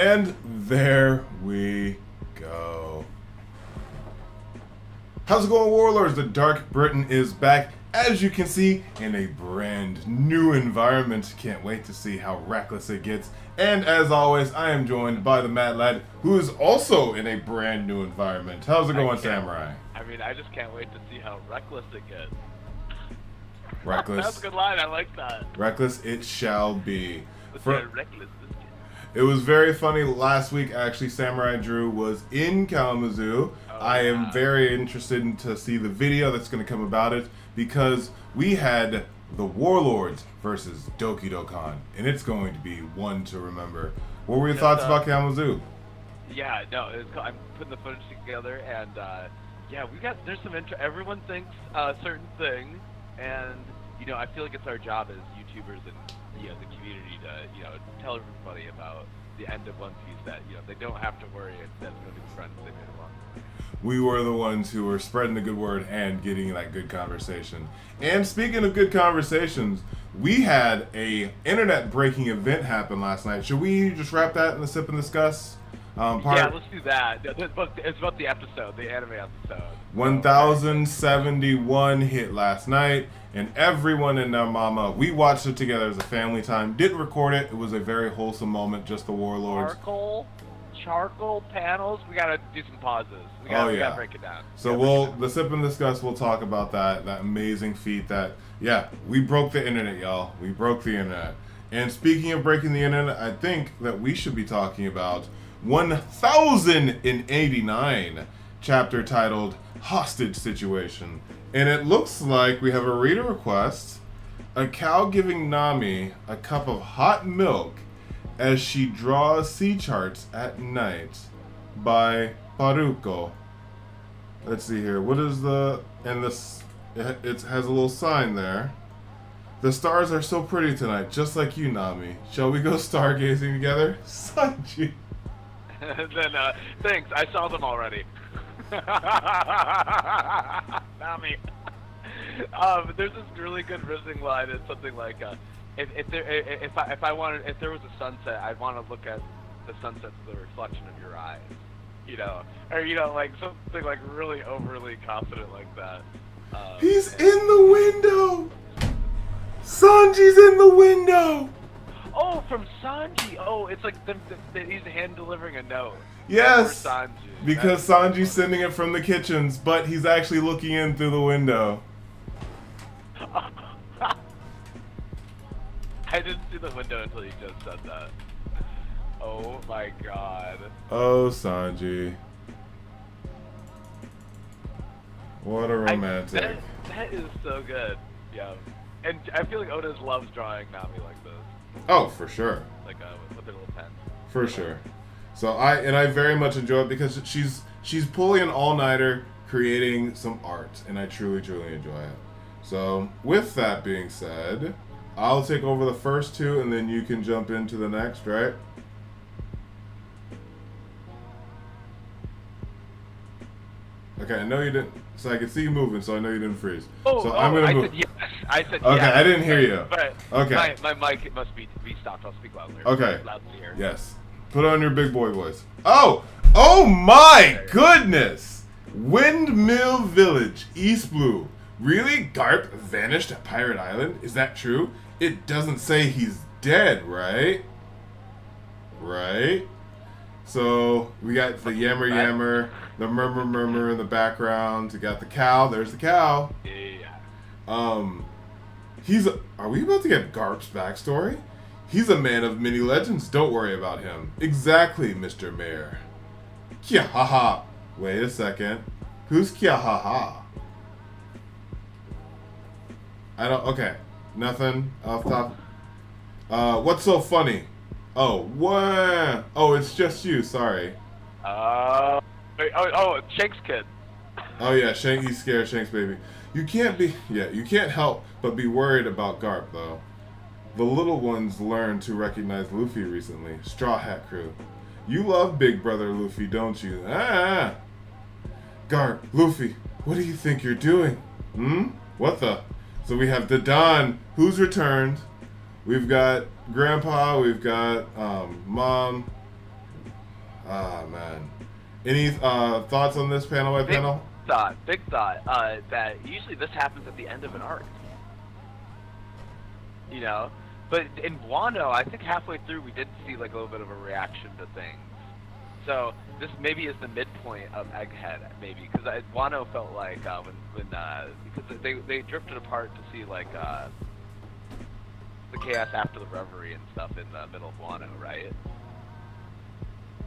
And there we go. How's it going, Warlords? The DarkBriton is back, as you can see, in a brand new environment. Can't wait to see how reckless it gets. And as always, I am joined by the Mad Lad, who is also in a brand new environment. How's it going, Samurai? I just can't wait to see how reckless it gets. Reckless. That's a good line. I like that. Reckless it shall be. Reckless. It was very funny last week. Actually, Samurai Drew was in Kalamazoo. I am very interested to see the video that's going to come about it, because we had the Warlords versus Doki Dokkan, and it's going to be one to remember. What were your thoughts about Kalamazoo? Yeah, no, I'm putting the footage together, and yeah, there's some everyone thinks a certain thing, and I feel like it's our job as YouTubers and the community to tell everybody about the end of One Piece, that they don't have to worry, that's going to be the friends they made along. We were the ones who were spreading the good word and getting that good conversation. And speaking of good conversations, we had a internet breaking event happen last night. Should we just wrap that in the sip and discuss? Yeah, let's do that. It's about the episode, the anime episode. 1071 hit last night, and everyone and their mama, we watched it together as a family time. Didn't record it. It was a very wholesome moment, just the Warlords. Charcoal panels. We gotta do some pauses. We gotta break it down. So the sip and discuss, we'll talk about that amazing feat that, we broke the internet, y'all. We broke the internet. And speaking of breaking the internet, I think that we should be talking about 1089 chapter titled Hostage Situation. And it looks like we have a reader request, a cow giving Nami a cup of hot milk as she draws sea charts at night by Paruko. Let's see here. What is it has a little sign there. The stars are so pretty tonight, just like you, Nami. Shall we go stargazing together? Sanji. Then, thanks. I saw them already. Nami. There's this really good rizzing line. It's something like, if there was a sunset, I'd want to look at the sunset through the reflection of your eyes. Or like something like really overly confident like that. He's in the window. Sanji's in the window. Oh, from Sanji. Oh, it's like he's hand delivering a note. Yes, Sanji. Because Sanji's sending it from the kitchens, but he's actually looking in through the window. I didn't see the window until you just said that. Oh my god. Oh, Sanji. What a romantic. That is so good. Yeah. And I feel like Otis loves drawing Nami like this. Oh, for sure. Like with a little pen. For sure. So I very much enjoy it, because she's pulling an all-nighter creating some art, and I truly enjoy it. So with that being said, I'll take over the first two, and then you can jump into the next, right? Okay, I know you didn't. So I can see you moving, so I know you didn't freeze. I'm gonna move. Said yes. I said okay, yes. I didn't hear you. But okay. My mic must be stopped. I'll speak louder. Okay. Loudly here. Yes. Put on your big boy voice. Oh my goodness! Windmill Village, East Blue. Really? Garp vanished at Pirate Island? Is that true? It doesn't say he's dead, right? Right? So, we got the yammer, the murmur in the background. We got the cow. There's the cow. Yeah. Are we about to get Garp's backstory? He's a man of many legends. Don't worry about him. Exactly, Mr. Mayor. Kiahaha. Wait a second. Who's Kiahaha? Okay. Nothing off top. What's so funny? Oh, what? Oh, it's just you. Sorry. Shank's kid. Oh yeah, he's scared. Shank's baby. You can't help but be worried about Garp, though. The little ones learned to recognize Luffy recently. Straw Hat Crew. You love Big Brother Luffy, don't you? Garp, Luffy, what do you think you're doing? What the? So we have the Don, who's returned. We've got Grandpa, we've got Mom, Ah, man. Any thoughts on this panel by panel? Big thought. That usually this happens at the end of an arc. You know, but in Wano, I think halfway through we did see like a little bit of a reaction to things. So this maybe is the midpoint of Egghead, maybe, because Wano felt like because they drifted apart to see like the chaos after the reverie and stuff in the middle of Wano, right?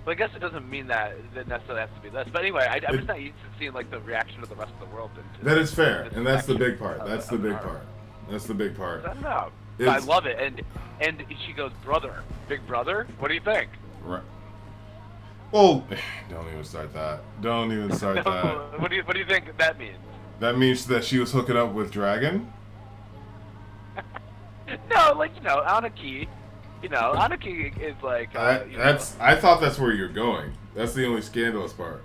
But I guess it doesn't mean that necessarily has to be this. But anyway, I'm just not used to seeing like the reaction of the rest of the world. That is fair, and that's the big part. That's the big part. That's the big part. I don't know. I love it, and she goes, brother, big brother, what do you think? Right. Well, don't even start that. Don't even start that. What do you think that means? That means that she was hooking up with Dragon? No, like, you know, Anaki. You know, Anaki is like. I thought that's where you're going. That's the only scandalous part.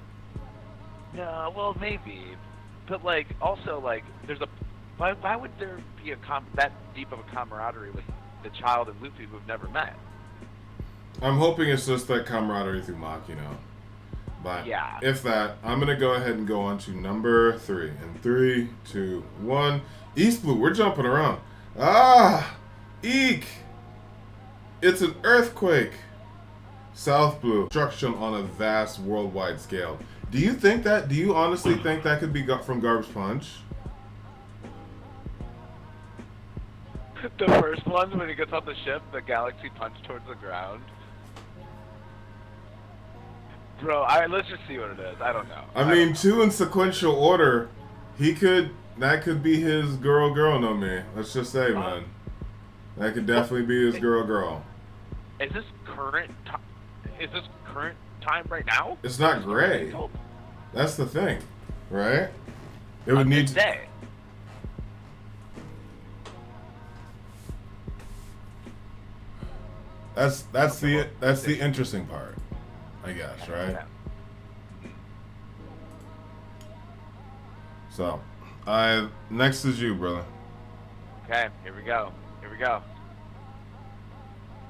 No, well, maybe, but like, also like, there's a. Why would there be that deep of a camaraderie with the child and Luffy who've never met? I'm hoping it's just that camaraderie through Makino. But yeah. If that, I'm going to go ahead and go on to number 3. In 3, 2, 1. East Blue, we're jumping around. Ah! Eek! It's an earthquake! South Blue, destruction on a vast worldwide scale. Do you honestly think that could be from Garbage Punch? The first one, when he gets off the ship, the galaxy punch towards the ground. Bro, let's just see what it is. I don't know. I mean, 2 in sequential order. That could be his girl no me. Let's just say, man. That could definitely be his girl. Is this current time right now? It's not gray. That's the thing, right? It would need to. That's the interesting part, I guess, right? Yeah. So, next is you, brother. Okay, here we go.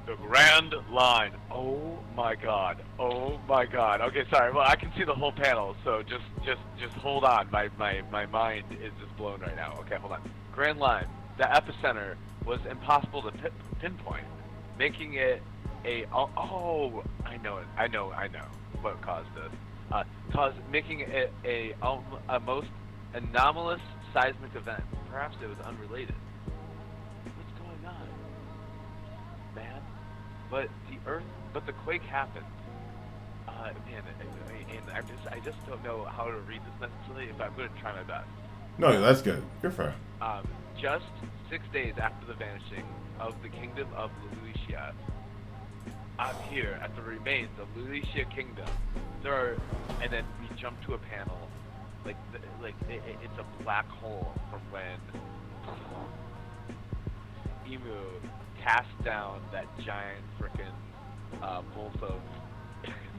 The Grand Line. Oh my god. Okay, sorry. Well, I can see the whole panel, so just hold on. My mind is just blown right now. Okay, hold on. Grand Line. The epicenter was impossible to pinpoint, making it I know what caused this. Making it a most anomalous seismic event. Perhaps it was unrelated. What's going on, man? But the quake happened. Man, and I just don't know how to read this necessarily. If I'm going to try my best. No, that's good. You're fair. Just 6 days after the vanishing of the kingdom of Luishia, I'm here at the remains of Luishia Kingdom. And then we jump to a panel, it's a black hole from when Emu cast down that giant frickin' bolt of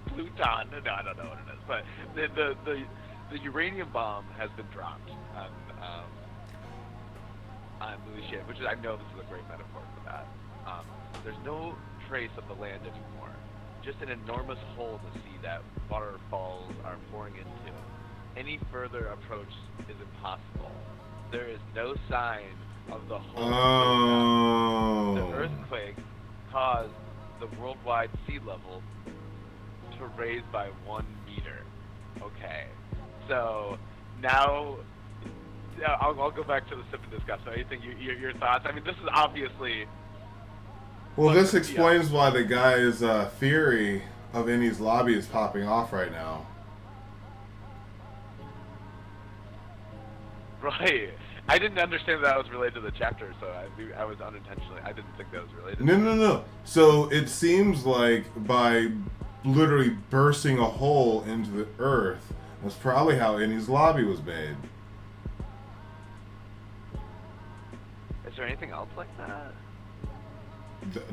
Pluton. No, I don't know what it is, but the uranium bomb has been dropped on Luishia, which is, I know this is a great metaphor for that. There's no trace of the land anymore. Just an enormous hole to see that waterfalls are pouring into. Any further approach is impossible. There is no sign of the hole. Oh. The earthquake caused the worldwide sea level to raise by 1 meter. Okay, so now I'll go back to the sip and discuss. So anything, your thoughts? I mean, this is obviously. Well, this explains why the guy's theory of Eni's lobby is popping off right now. Right. I didn't understand that was related to the chapter, so I was unintentionally. I didn't think that was related. No. So it seems like by literally bursting a hole into the earth, that's probably how Eni's lobby was made. Is there anything else like that?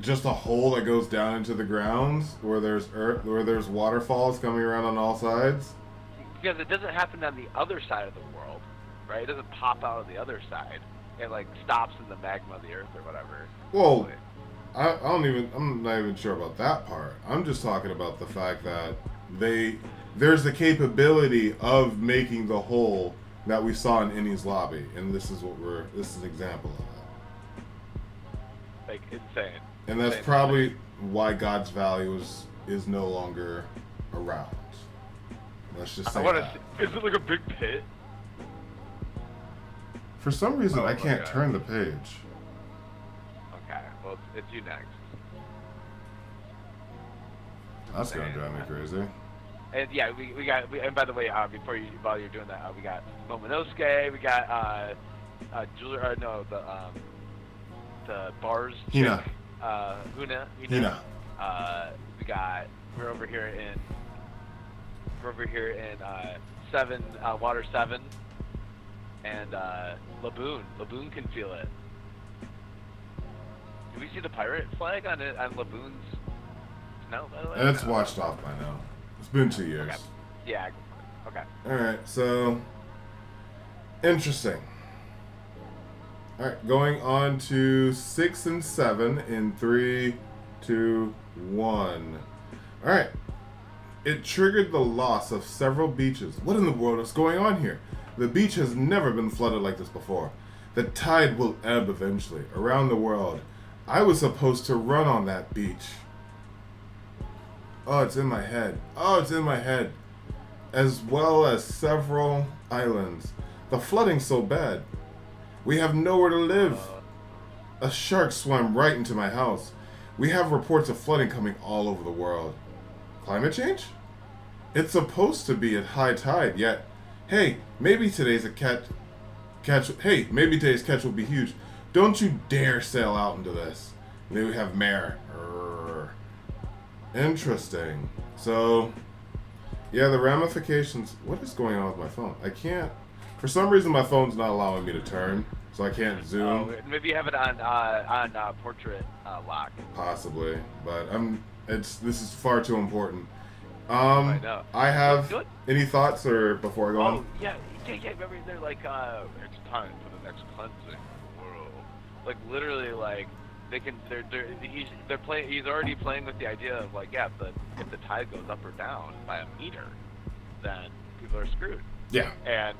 Just a hole that goes down into the grounds where there's waterfalls coming around on all sides? Because it doesn't happen on the other side of the world, right? It doesn't pop out of the other side. It like stops in the magma of the earth or whatever. Well, I'm not even sure about that part. I'm just talking about the fact that there's the capability of making the hole that we saw in Innie's lobby, and this is an example of that. Like insane. And that's Insane. probably why God's Valley is no longer around. Let's just say that. Is it like a big pit? For some reason, I my can't God. turn the page. Okay, well, it's you next. That's gonna drive me crazy. And yeah, and by the way, while you're doing that, we got Momonosuke, we got the bars Hina. chick, Hina. Hina. We're over here in Water 7, and Laboon. Laboon can feel it. Did we see the pirate flag on Laboon's? No, by the way. It's washed off by now. It's been 2 years. Okay. Yeah. Okay. Alright, so interesting. Alright, going on to 6 and 7 in 3, 2, 1. Alright. It triggered the loss of several beaches. What in the world is going on here? The beach has never been flooded like this before. The tide will ebb eventually around the world. I was supposed to run on that beach. Oh, it's in my head. Oh, it's in my head. As well as several islands. The flooding's so bad. We have nowhere to live. A shark swam right into my house. We have reports of flooding coming all over the world. Climate change? It's supposed to be at high tide, yet, hey, maybe today's catch will be huge. Don't you dare sail out into this. And then we have Mare. Interesting. So, yeah, the ramifications. What is going on with my phone? I can't. For some reason, my phone's not allowing me to turn, so I can't zoom. Maybe you have it on portrait lock. Possibly, but this is far too important. I know. I have any thoughts or before I go on? Oh yeah. Remember they're like, it's time for the next cleansing world. Like literally, like he's already playing with the idea of like, yeah, if the tide goes up or down by a meter, then people are screwed. Yeah. And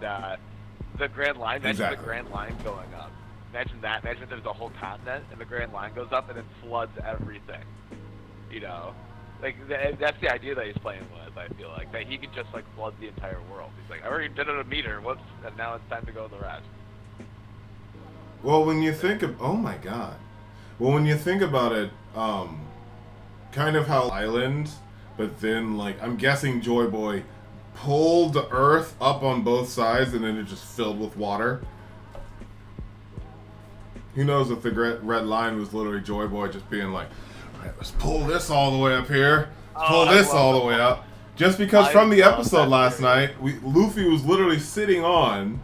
the Grand Line, imagine Exactly. the Grand Line going up. Imagine that. Imagine if there's a whole continent and the Grand Line goes up and then floods everything. You know, like that's the idea that he's playing with. I feel like that he could just like flood the entire world. He's like, I already did it a meter. Whoops, and now it's time to go the rest. Well, when you think of, oh my god. Well, when you think about it, kind of how island, but then like I'm guessing Joy Boy pulled the earth up on both sides and then it just filled with water. Who knows if the red line was literally Joy Boy just being like, all right, let's pull this all the way up here, pull this all the way up. Just because from the episode last night, Luffy was literally sitting on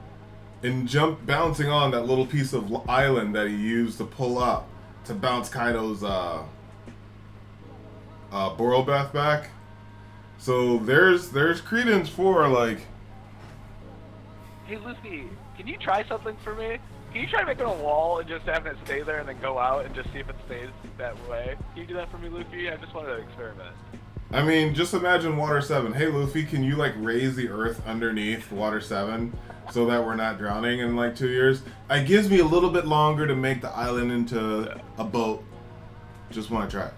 and bouncing on that little piece of island that he used to pull up to bounce Kaido's Borobeth back. So there's credence for like, Hey Luffy, can you try something for me? Can you try making a wall and just having it stay there and then go out and just see if it stays that way? Can you do that for me, Luffy? I just wanted to experiment. I mean, just imagine Water 7. Hey Luffy, can you like raise the earth underneath Water 7 so that we're not drowning in like 2 years? It gives me a little bit longer to make the island into a boat. Just want to try.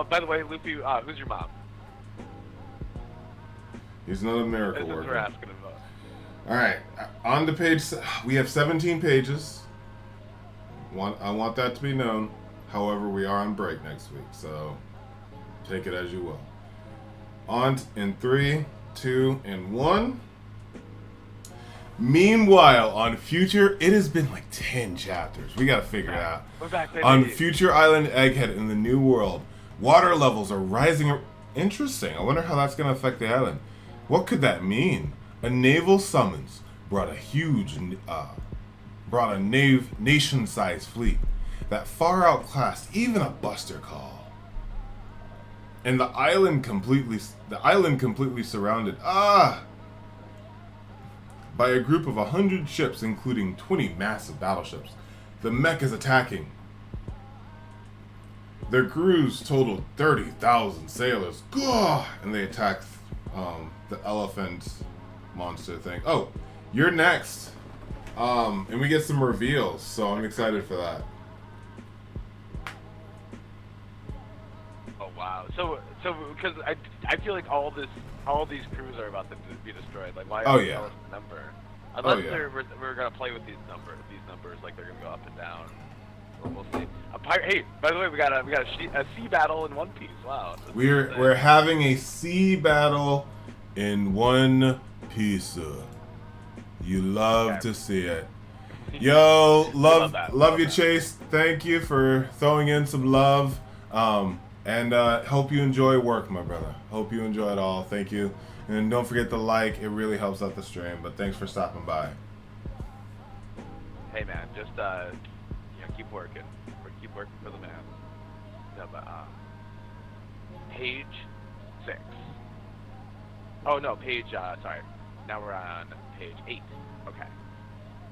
By the way, Luffy, who's your mom? He's another miracle This is worker. what we're asking about. All right, on to page. We have 17 pages. I want that to be known. However, we are on break next week, so take it as you will. On in 3, 2, and 1. Meanwhile, on Future, it has been like 10 chapters. We gotta figure it out. We're back, baby. On Future Island Egghead in the New World, water levels are rising. Interesting. I wonder how that's gonna affect the island. What could that mean? A naval summons brought a nation-sized fleet that far outclassed even a Buster Call. And the island completely surrounded by a group of 100 ships, including 20 massive battleships. The mech is attacking. Their crews totaled 30,000 sailors. Gah! And they attacked the elephant monster thing. Oh, you're next. And we get some reveals, so I'm excited for that. Oh wow! So because I feel like all these crews are about to be destroyed. Like why? Oh yeah. The number? Unless yeah. we're gonna play with these numbers, like they're gonna go up and down. We'll see. Hey, by the way, we got a sea battle in One Piece. Wow. We're having a sea battle in One Piece. You love to see it. Yo, love you, Chase. Thank you for throwing in some love. And hope you enjoy work, my brother. Hope you enjoy it all. Thank you. And don't forget to like. It really helps out the stream. But thanks for stopping by. Hey man, just keep working. Keep working for the man. No, but, page 6. Oh no, sorry. Now we're on page 8. Okay.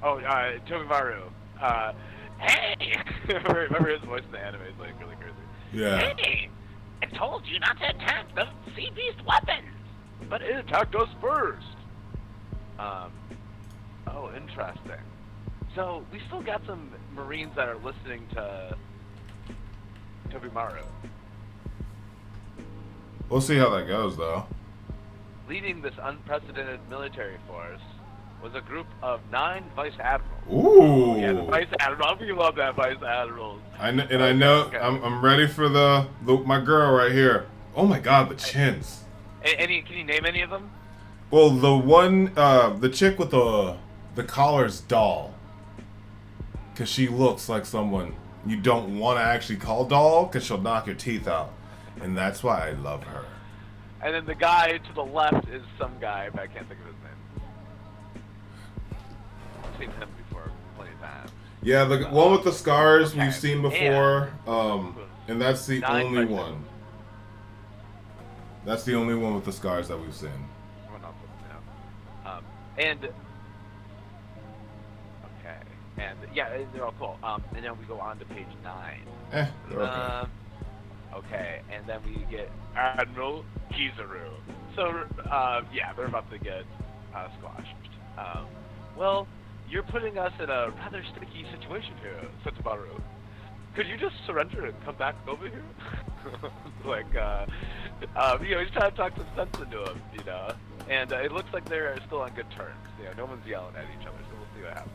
Oh, Tobimaru. Hey! Remember his voice in the anime is like really crazy. Yeah. Hey! I told you not to attack the sea beast weapons! But it attacked us first! Oh, interesting. So, we still got some Marines that are listening to Tobimaru. We'll see how that goes, though. Leading this unprecedented military force was a group of 9 vice admirals. Ooh. Yeah, the vice admiral. We love that vice admirals. I know. Okay. I'm ready for my girl right here. Oh my God, the chins. Can you name any of them? Well, the chick with the collar's doll. Because she looks like someone you don't want to actually call doll, because she'll knock your teeth out. And that's why I love her. And then the guy to the left is some guy, but I can't think of his name. I've seen him before plenty of times. Yeah, the one with the scars we've seen before, and that's the only one. That's the only one with the scars that we've seen. And yeah, they're all cool. And then we go on to page 9. They're okay. Okay, and then we get Admiral Kizaru. So, yeah, they're about to get squashed. Well, you're putting us in a rather sticky situation here, Setomaru. Could you just surrender and come back over here? Like, he's trying to talk some sense into him, And it looks like they're still on good terms. No one's yelling at each other, so we'll see what happens.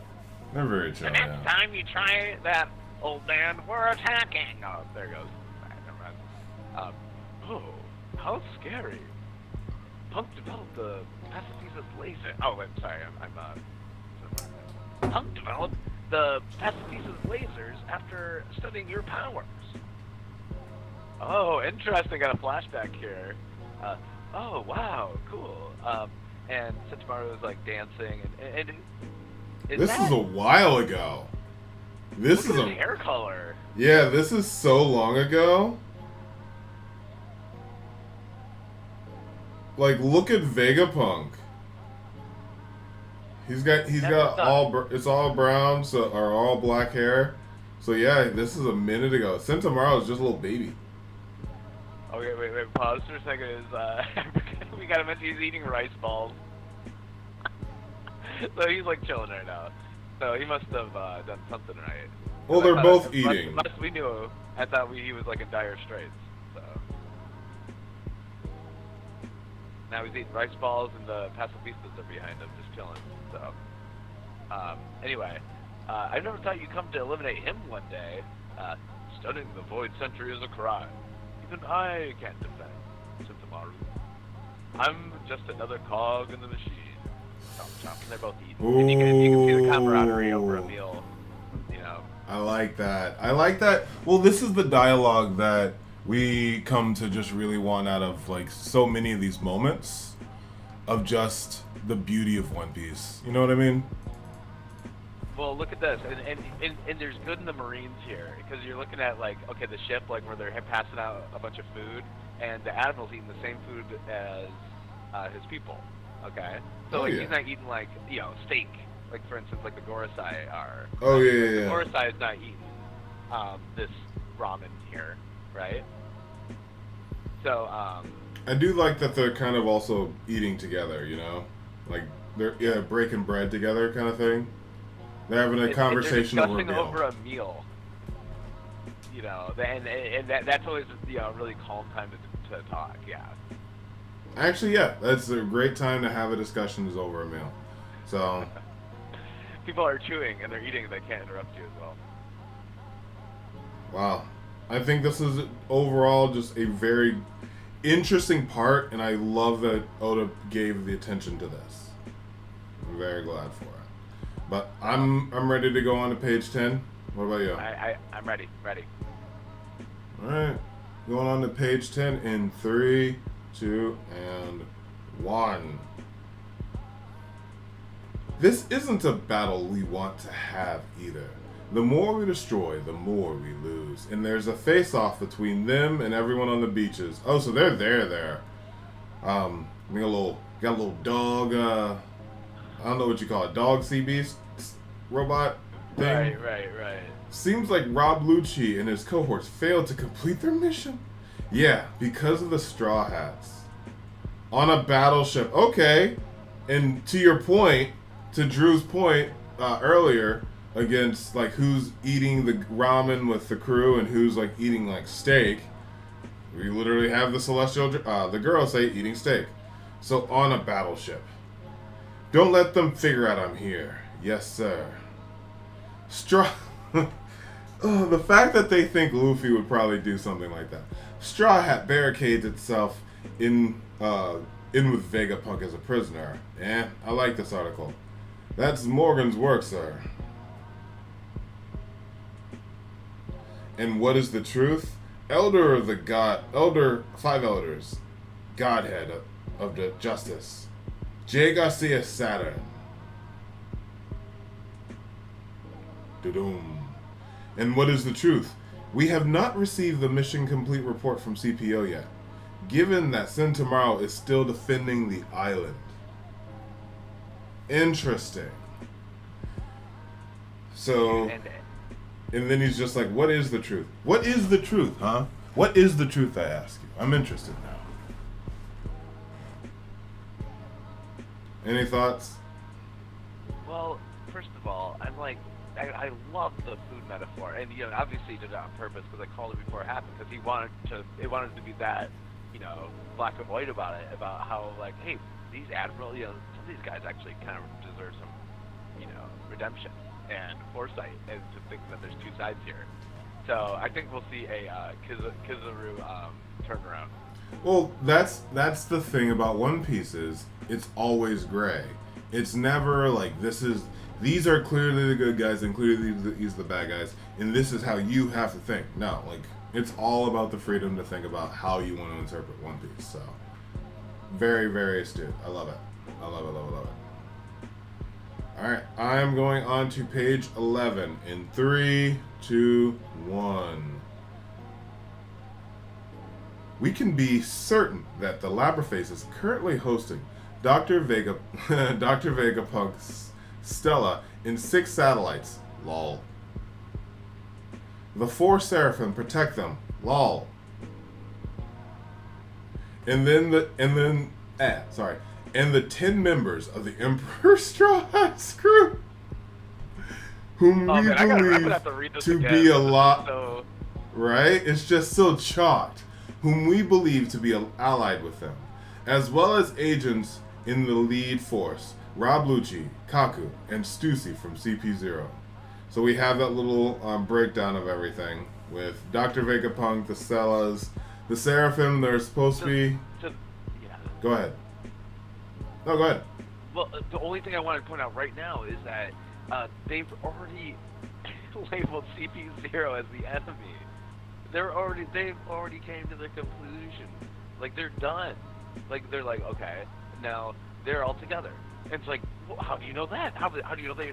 They're very chill. The next time you try that, old man, we're attacking. Oh, there it goes. Oh, how scary. Punk developed the pacifist laser. Oh, wait, sorry, Punk developed the pacifist lasers after studying your powers. Oh, interesting. Got a flashback here. Oh, wow, cool. And Setomaru is like dancing, and this is a while ago. This is a hair color. Yeah, this is so long ago. Like, look at Vegapunk. He's got it's all brown, or all black hair. So yeah, this is a minute ago. Sentamaru is just a little baby. Okay, wait, pause for a second. We gotta mention he's eating rice balls. So he's like chilling right now. So he must have done something right. Well, they're both eating. Unless we knew, I thought he was like in dire straits. So now he's eating rice balls, and the pacifistas are behind him, just chilling. So anyway, I never thought you'd come to eliminate him one day. Studying the Void Sentry is a crime. Even I can't defend Sentamaru. I'm just another cog in the machine. Chomp, and they're both eating. And you can see the camaraderie over a meal, I like that. Well, this is the dialogue that we come to just really want out of, like, so many of these moments of just the beauty of One Piece. You know what I mean? Well, look at this, and there's good in the Marines here, because you're looking at, like, okay, the ship, like, where they're passing out a bunch of food, and the Admiral's eating the same food as his people, okay? So, he's not eating, like, steak, like, for instance, like the Gorosei are. Oh, yeah. The Gorosei is not eating this ramen here. right? So, I do like that they're kind of also eating together, you know? Like, they're breaking bread together kind of thing. They're having a conversation they're over a discussing meal. over a meal. You know, and that's always a really calm time to talk, yeah. Actually, yeah, that's a great time to have a discussion is over a meal. So, People are chewing and they're eating and they can't interrupt you as well. wow. I think this is overall just a very interesting part, and I love that Oda gave the attention to this. I'm very glad for it. But I'm ready to go on to page 10. What about you? I'm ready. Alright. Going on to page 10 in 3, 2, and 1. This isn't a battle we want to have either. The more we destroy, the more we lose. And there's a face-off between them and everyone on the beaches. Oh, so they're there. We got a little dog, I don't know what you call it, dog sea beast robot thing. Right. Seems like Rob Lucci and his cohorts failed to complete their mission. Yeah, because of the Straw Hats. On a battleship. Okay. And to your point, to Drew's point earlier, against like who's eating the ramen with the crew and who's like eating like steak, we literally have the celestial, the girl say eating steak. So on a battleship. Don't let them figure out I'm here. Yes, sir. The fact that they think Luffy would probably do something like that. Straw Hat barricades itself in with Vegapunk as a prisoner. I like this article. That's Morgan's work, sir. And what is the truth? Five elders, Godhead of the Justice. J. Garcia Saturn. Doom. And what is the truth? We have not received the mission complete report from CPO yet, given that Sentomaro is still defending the island. Interesting. So, and then he's just like, what is the truth? What is the truth, huh? What is the truth, I ask you? I'm interested now. Any thoughts? Well, first of all, I'm like, I love the food metaphor, and you know, obviously he did it on purpose because I called it before it happened because it wanted to be that, you know, black and white about it, about how like, hey, these admiral, you know, some of these guys actually kind of deserve some, you know, redemption and foresight, and to think that there's two sides here. So I think we'll see a Kizaru turnaround. Well, that's the thing about One Piece is it's always gray. It's never like these are clearly the good guys and clearly these are the bad guys, and this is how you have to think. No, like it's all about the freedom to think about how you want to interpret One Piece. So very, very astute. I love it. I love it. Alright, I'm going on to page 11 in 3, 2, 1. We can be certain that the Labraface is currently hosting Dr. Vegapunk's Stella in 6 satellites. Lol. The 4 Seraphim protect them. Lol. And the 10 members of the Emperor Straw Hats crew, whom we believe to be a lot, so... right? It's just so chalked. Whom we believe to be allied with them, as well as agents in the lead force, Rob Lucci, Kaku, and Stussy from CP0. So we have that little breakdown of everything with Dr. Vegapunk, the Stellas, the Seraphim. They're supposed to be. Yeah. Go ahead. No, go ahead. Well, the only thing I want to point out right now is that they've already labeled CP0 as the enemy. They've already came to their conclusion. Like, they're done. Like, they're like, okay, now they're all together. And it's like, well, how do you know that? How do you know they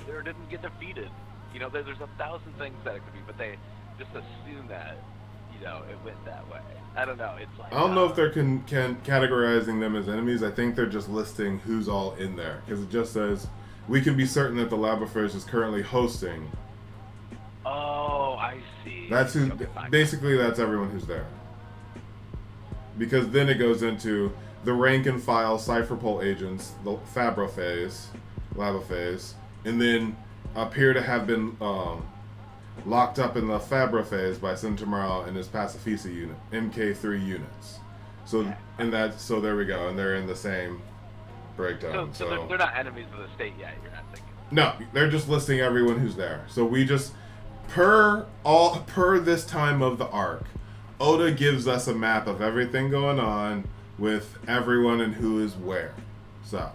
didn't get defeated? You know, there's 1,000 things that it could be, but they just assume that, you know, it went that way. I don't know. It's like, I don't know if they're categorizing them as enemies. I think they're just listing who's all in there. Because it just says, we can be certain that the Labraface is currently hosting. Oh, I see. That's who. Okay, fine. Basically, that's everyone who's there. Because then it goes into the rank and file cipher pole agents, the Fabra phase, lava phase, and then appear to have been locked up in the Fabra phase by Centimorale and his Pacifista unit, MK3 units. So so there we go, and they're in the same breakdown. So they're not enemies of the state yet. You're not thinking. No, they're just listing everyone who's there. So we just per this time of the arc, Oda gives us a map of everything going on with everyone and who is where. So,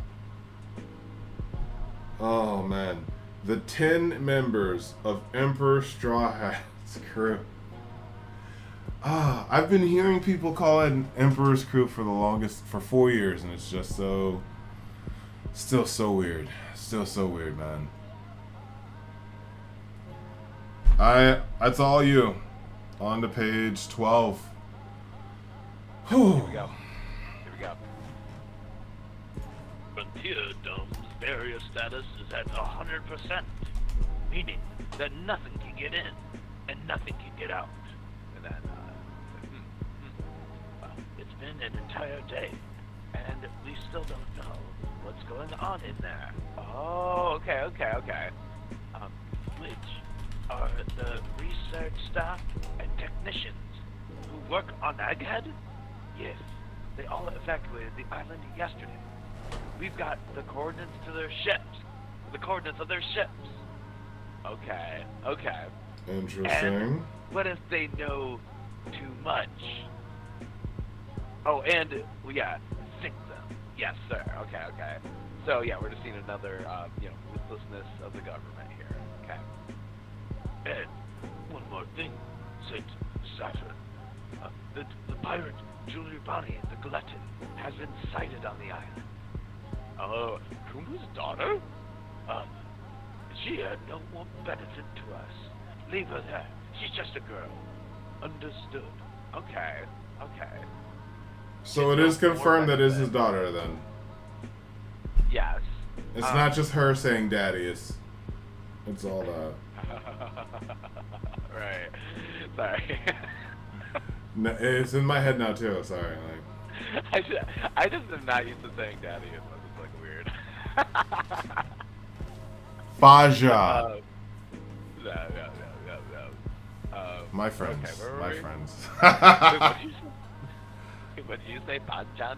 oh man, the 10 members of Emperor Straw Hat's crew. I've been hearing people call it Emperor's crew for 4 years, and it's just still so weird. Still so weird, man. That's all you. On to page 12. Whew. Here we go. Frontier Dome's barrier status is at 100%, meaning that nothing can get in and nothing can get out. And then, It's been an entire day, and we still don't know what's going on in there. oh, okay. Which are the research staff and technicians who work on Egghead? Yes, they all evacuated the island yesterday. We've got the coordinates to their ships. The coordinates of their ships. Okay. Interesting. And what if they know too much? Oh, and sink them. Yes, sir. Okay. So yeah, we're just seeing another, ruthlessness of the government here. Okay. And one more thing, Saint Saturn. The pirate Julie Bonnie, the glutton, has been sighted on the island. Oh, Kumbu's daughter? She had no more benefit to us. Leave her there. She's just a girl. Understood. Okay. So it is confirmed that is his daughter then. Yes. It's not just her saying daddy, it's all that. Right. Sorry. No, it's in my head now too, sorry. I just am not used to saying daddy unless it's like weird. Faja. No. My friends. Okay, where were my we? friends. What did you say, Banchan?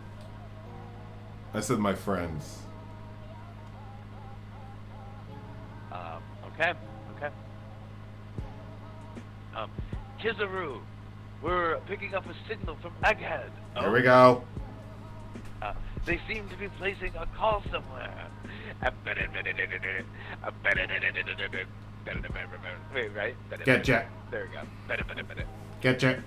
I said my friends. Okay. Kizaru, we're picking up a signal from Egghead. There we go. They seem to be placing a call somewhere. Wait, right? Getcha. There we go. Getcha.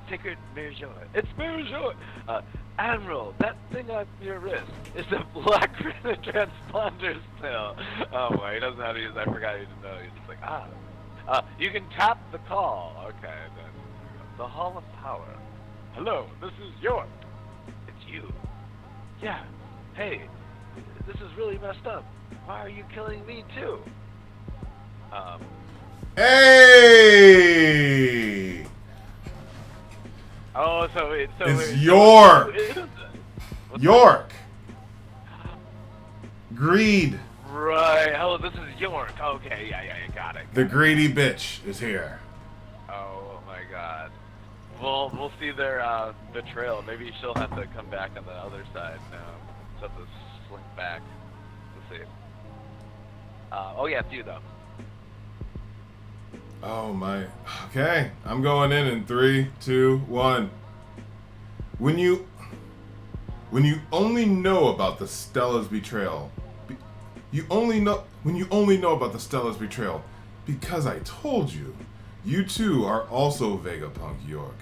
Sacred Mirjor. It's Mirjor! Admiral, that thing on your wrist is a black granite transponder still. Oh boy, he doesn't know how to use it. I forgot he didn't know. He's just like, you can tap the call. Okay, then. The Hall of Power. Hello, this is York. It's you. Yeah. Hey, this is really messed up. Why are you killing me too? Hey! Oh, it's York! York! Greed. Right. Oh, this is York. Okay, yeah, got it. The greedy bitch is here. Oh my God. We'll see their betrayal. Maybe she'll have to come back on the other side now. She'll have to slink back. We'll see. Oh yeah, it's you though. Oh my. Okay, I'm going in 3, 2, 1. When you only know about the Stella's betrayal, you only know about the Stella's betrayal because I told you. You too are also Vegapunk York.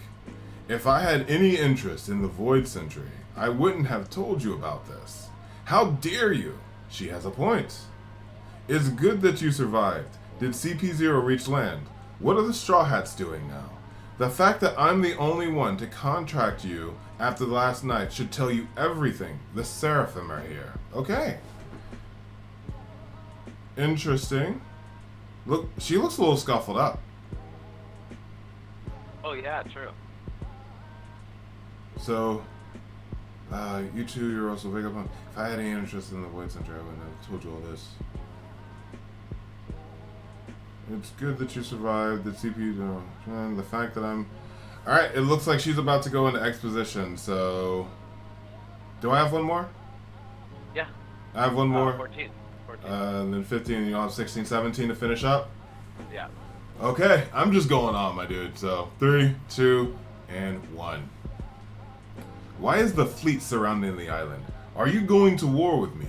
If I had any interest in the Void Sentry, I wouldn't have told you about this. How dare you? She has a point. It's good that you survived. Did CP0 reach land? What are the Straw Hats doing now? The fact that I'm the only one to contract you after the last night should tell you everything. The Seraphim are here. Okay. Interesting. Look, she looks a little scuffled up. Oh yeah, true. So, you two, you're also Vegapunk. If I had any interest in the Void Center, I would have told you all this. It's good that you survived the CPU. And the fact that I'm... Alright, it looks like she's about to go into exposition, so... Do I have one more? Yeah. I have one more. 14. 14. And then 15, and you'll have 16, 17 to finish up? Yeah. Okay, I'm just going on, my dude. So, 3, 2, and 1. Why is the fleet surrounding the island? Are you going to war with me? ...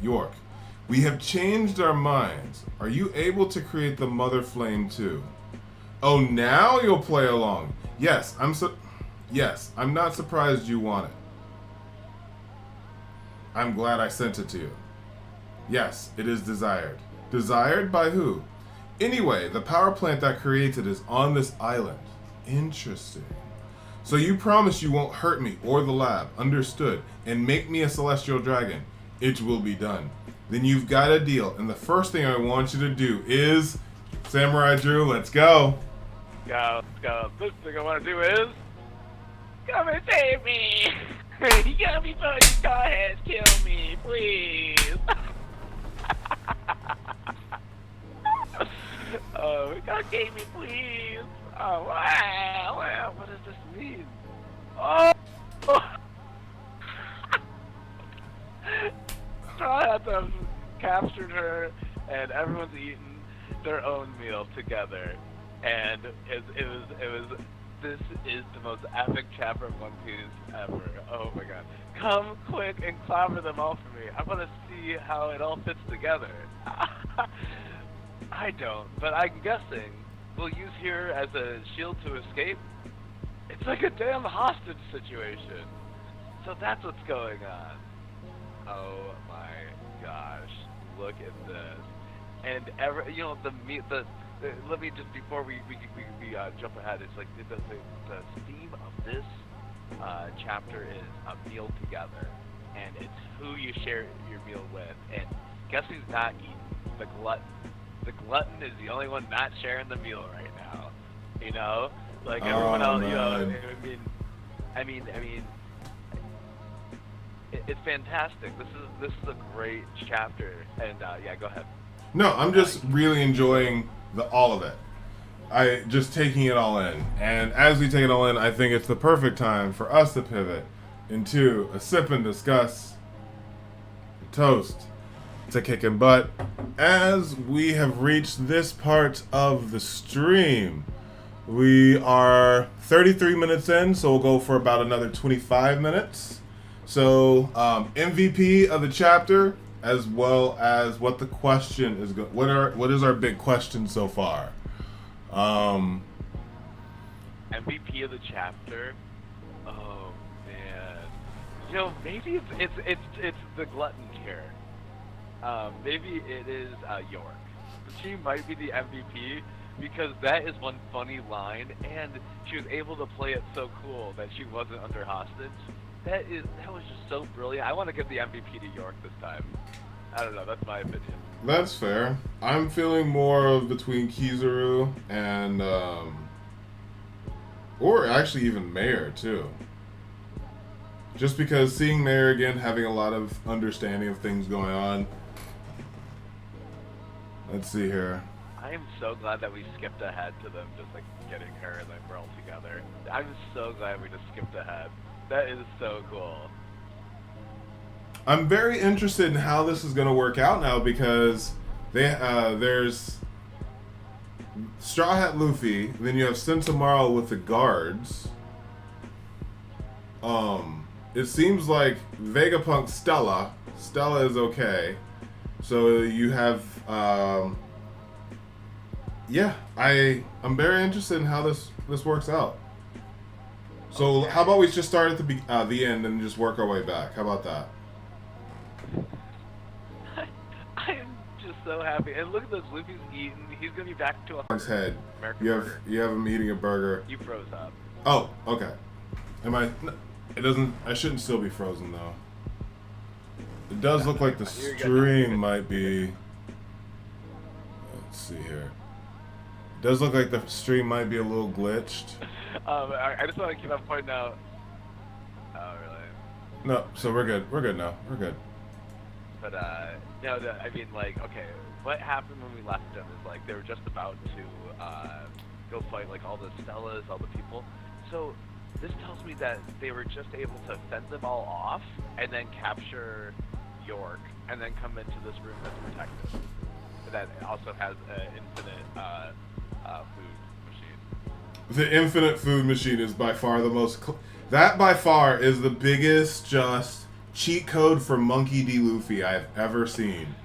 York. We have changed our minds. Are you able to create the Mother Flame too? Oh, now you'll play along. Yes, I'm not surprised you want it. I'm glad I sent it to you. Yes, it is desired. Desired by who? Anyway, the power plant that creates it is on this island. Interesting. So you promise you won't hurt me or the lab, understood, and make me a celestial dragon. It will be done. Then you've got a deal, and the first thing I want you to do is... Samurai Drew, let's go. Go, let's go. First thing I want to do is... Come and save me! You got me before you go ahead and kill me, please! Oh, God save me, please! Oh, wow, what does this mean? Oh! I had them captured her, and everyone's eating their own meal together, and it was. This is the most epic chapter of One Piece ever. Oh my God! Come quick and clobber them all for me. I want to see how it all fits together. I don't, but I'm guessing we'll use here as a shield to escape. It's like a damn hostage situation. So that's what's going on. Oh my gosh, look at this. And let me just, before we jump ahead, it's like the theme of this chapter is a meal together. And it's who you share your meal with. And guess who's not eating? The glutton. The glutton is the only one not sharing the meal right now. You know? Like everyone else, you know, I mean, it's fantastic. This is a great chapter, and yeah, go ahead. No, I'm just really enjoying all of it. I just taking it all in, and as we take it all in, I think it's the perfect time for us to pivot into a sip and discuss, a toast to kicking butt. As we have reached this part of the stream, we are 33 minutes in, so we'll go for about another 25 minutes. So, MVP of the chapter, as well as what the question is. What is our big question so far? MVP of the chapter. Oh man, you know, maybe it's the glutton here. Maybe it is York. She might be the MVP because that is one funny line, and she was able to play it so cool that she wasn't under hostage. That was just so brilliant. I want to give the MVP to York this time. I don't know. That's my opinion. That's fair. I'm feeling more of between Kizaru and, or actually even Mayor too. Just because seeing Mayor again, having a lot of understanding of things going on. Let's see here. I am so glad that we skipped ahead to them just like getting her and then we're all together. I'm so glad we just skipped ahead. That is so cool. I'm very interested in how this is going to work out now because there's Straw Hat Luffy, then you have Sentomaru with the guards. It seems like Vegapunk Stella is okay. So you have yeah, I'm very interested in how this works out. So okay. How about we just start at the end and just work our way back? How about that? I'm just so happy. And look at this, Luffy's eating. He's gonna be back to His head. American You burger. have him eating a burger. You froze up. Oh, okay. Am I? It doesn't. I shouldn't still be frozen though. It does look like the stream might be. Let's see here. Does look like the stream might be a little glitched. I just want to keep on pointing out. Oh, really? No, so we're good. We're good now. We're good. But no, I mean, like, okay, what happened when we left them is like they were just about to go fight like all the Stellas, all the people. So this tells me that they were just able to fend them all off and then capture York and then come into this room that's protected. That also has an infinite food machine. The infinite food machine is by far the most... that by far is the biggest just cheat code for Monkey D. Luffy I've ever seen.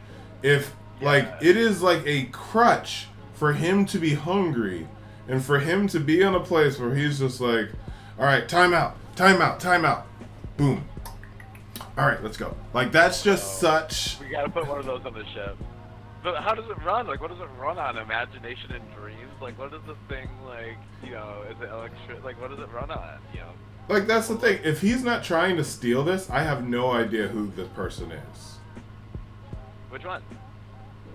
If, like, it is like a crutch for him to be hungry and for him to be in a place where he's just like, all right, time out, time out, time out. Boom. All right, let's go. Like, that's just such... We gotta put one of those on the ship. But how does it run? Like, what does it run on? Imagination and dreams? Like, what is the thing, like, you know, is it electric? Like, what does it run on, you know? Like, that's the thing. If he's not trying to steal this, I have no idea who this person is. Which one?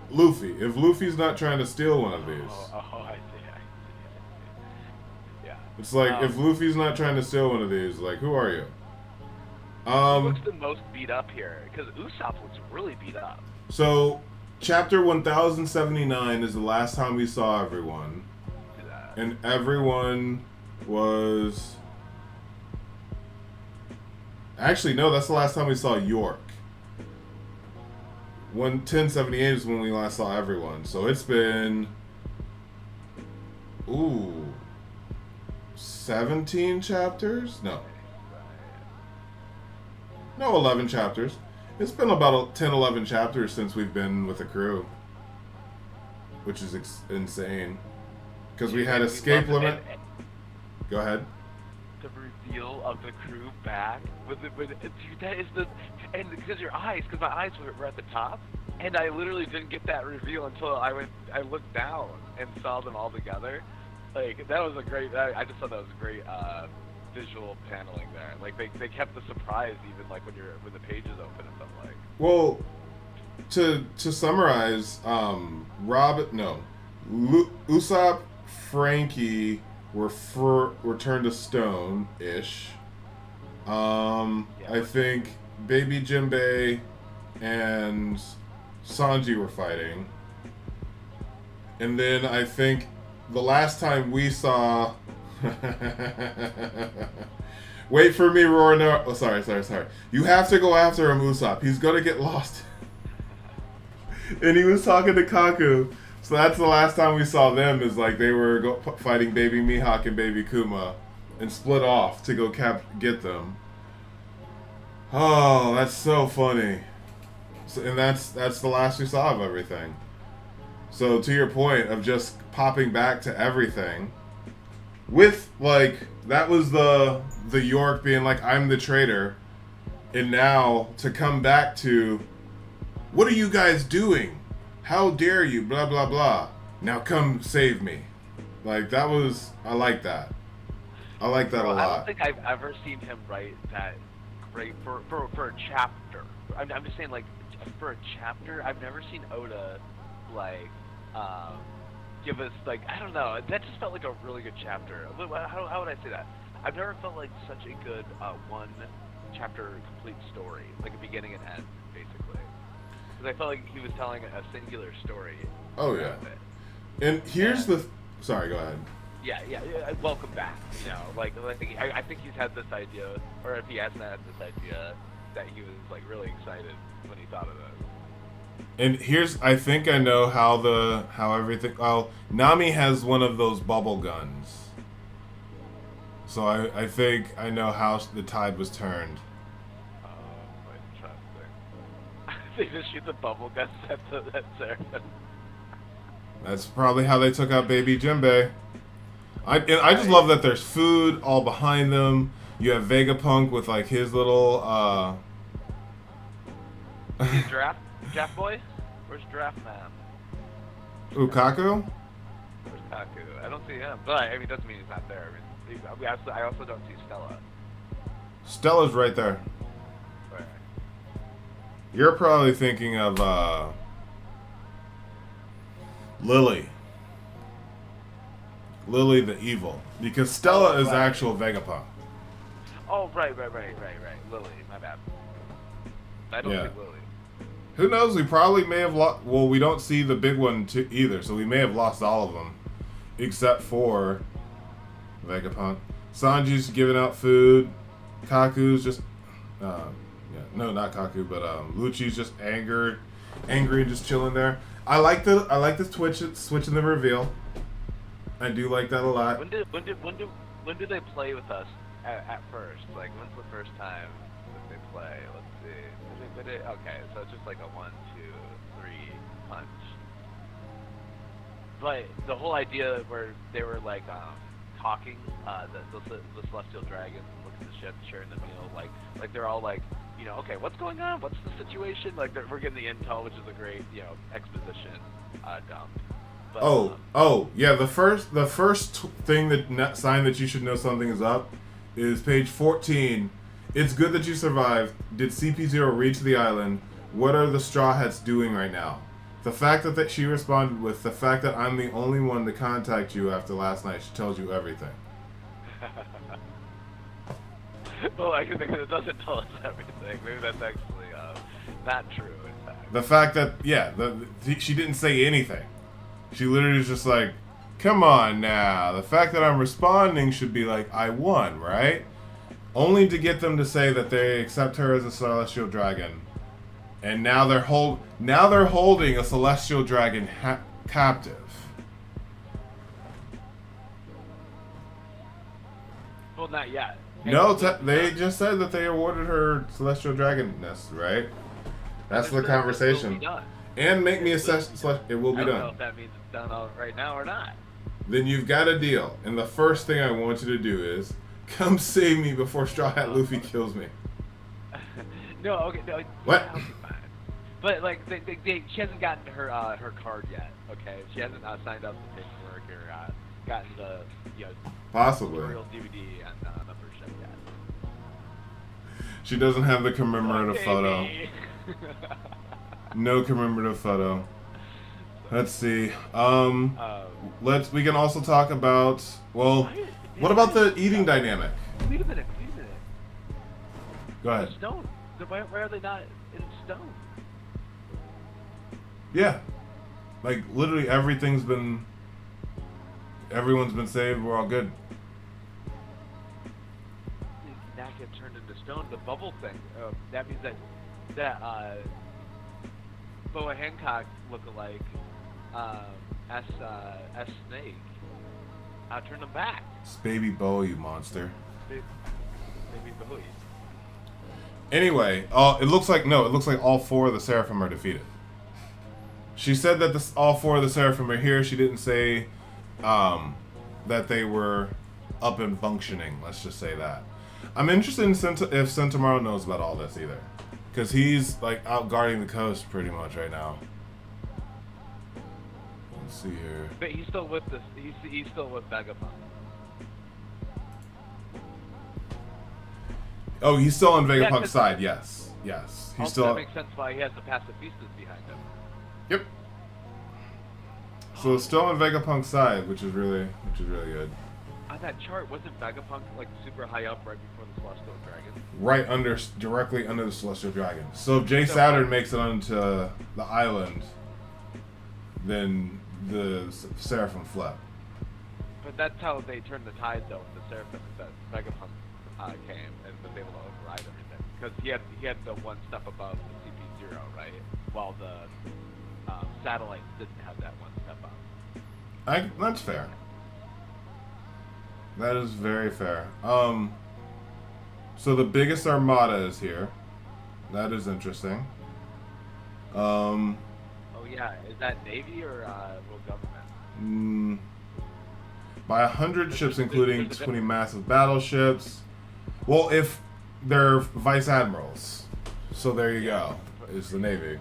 Luffy. If Luffy's not trying to steal one of these. I see. Yeah. It's like, if Luffy's not trying to steal one of these, like, who are you? Who looks the most beat up here? Because Usopp looks really beat up. So, chapter 1079 is the last time we saw everyone. And everyone was... Actually, no, that's the last time we saw York. 1078 is when we last saw everyone. So it's been... Ooh... 17 chapters? No. No, 11 chapters. It's been about 10, 11 chapters since we've been with the crew. Which is insane. Because we had escape limit. Go ahead. The reveal of the crew back with dude, that is the, and because your eyes, because my eyes were at the top, and I literally didn't get that reveal until I looked down and saw them all together. Like, that was a great, I just thought that was a great visual paneling there. Like, they kept the surprise even like when the pages open and stuff like. Well, to summarize, Usopp, Frankie were turned to stone-ish. I think Baby Jinbei and Sanji were fighting. And then I think the last time we saw... Wait for me, Roronoa. Oh, sorry. You have to go after him, Usopp. He's gonna get lost. And he was talking to Kaku. So that's the last time we saw them, is like they were fighting Baby Mihawk and Baby Kuma and split off to go get them. Oh, that's so funny. So, and that's the last we saw of everything. So to your point of just popping back to everything, with like, that was the York being like, I'm the traitor, and now to come back to, what are you guys doing? How dare you, blah, blah, blah. Now come save me. Like, that was... I like that. I like that a lot. I don't think I've ever seen him write that great for a chapter. I'm just saying, like, for a chapter, I've never seen Oda, like, give us, like, I don't know. That just felt like a really good chapter. How would I say that? I've never felt like such a good one-chapter complete story. Like a beginning and end, basically. Because I felt like he was telling a singular story. Oh, yeah. And here's the... Sorry, go ahead. Yeah, welcome back. You know, like I think he's had this idea, or if he hasn't had this idea, that he was, like, really excited when he thought of it. And here's... I think I know how everything... Well, Nami has one of those bubble guns. So I think I know how the tide was turned. They just shoot the bubble guns at Sarah. That's probably how they took out Baby Jinbei. I just love that there's food all behind them. You have Vegapunk with like his little Giraffe boy? Where's Giraffe Man? Ukaku? Where's Kaku? I don't see him, but I mean, doesn't mean he's not there. I mean, I also don't see Stella. Stella's right there. You're probably thinking of Lily. Lily the evil. Because Stella is actual Vegapunk. Oh, right. Lily, my bad. I don't think Lily. Who knows? We probably may have lost... Well, we don't see the big one either, so we may have lost all of them. Except for Vegapunk. Sanji's giving out food. Kaku's just... no, not Kaku, but Lucci's just angry and just chilling there. I like the switch in the reveal. I do like that a lot. When do they play with us at first? Like, when's the first time that they play? Let's see. Okay, so it's just like a 1, 2, 3 punch. But the whole idea where they were like talking, the celestial dragons, and looking at the ship, sharing the meal, like they're all like, you know, okay, what's going on? What's the situation? Like, we're getting the intel, which is a great, you know, exposition dump. But, yeah. The first thing sign that you should know something is up is page 14. It's good that you survived. Did CP0 reach the island? What are the Straw Hats doing right now? The fact that she responded with the fact that I'm the only one to contact you after last night, she tells you everything. Well, I think it doesn't tell us everything. Maybe that's actually not true. In fact, the fact that she didn't say anything. She literally was just like, "Come on now." The fact that I'm responding should be like, "I won," right? Only to get them to say that they accept her as a celestial dragon, and now they're holding a celestial dragon captive. well, not yet. No, they just said that they awarded her celestial dragonness, right? That's the conversation. It will be done. And make me assess. It will be I don't know done. if that means it's done right now or not. Then you've got a deal, and the first thing I want you to do is come save me before Straw Hat Luffy kills me. No, okay, no. What? That'll be fine. But like, she hasn't gotten her card yet. Okay, she hasn't signed up the paperwork or gotten the Possibly. tutorial DVD on the first ship yet. She doesn't have the commemorative photo. No commemorative photo. Let's see. We can also talk about. Well, what about the eating dynamic? Wait a minute. Go ahead. Stone. Why are they not in stone? Yeah, like literally everyone's been saved. We're all good. Did not get turned into stone. The bubble thing. That means that Boa Hancock lookalike S Snake turned them back. It's Baby Boa, you monster. Baby Bowie. Anyway, it looks like all 4 of the Seraphim are defeated. She said that all 4 of the Seraphim are here. She didn't say that they were up and functioning. Let's just say that. I'm interested in if Sentomaro knows about all this either, because he's like out guarding the coast pretty much right now. Let's see here. But he's still with this. He's still with Vegapunk. Oh, he's still on Vegapunk's side. Yes. He's still. That makes sense why he has the pacifistas behind him. Yep. So it's still on Vegapunk's side, which is really good. On that chart, wasn't Vegapunk like super high up right before the Celestial Dragon? Directly under the Celestial Dragon. So if Jay Saturn makes it onto the island, then the Seraphim fled. But that's how they turned the tide, though. The Seraphim, that Vegapunk came and was able to override everything, because he had the one step above the CP0, right? While the satellites didn't have that one step up. That's fair. That is very fair. So the biggest armada is here. That is interesting. Oh yeah, is that Navy or world government? By 100 ships, including 20 massive battleships. Well, if they're vice admirals, so there you go. Is the Navy.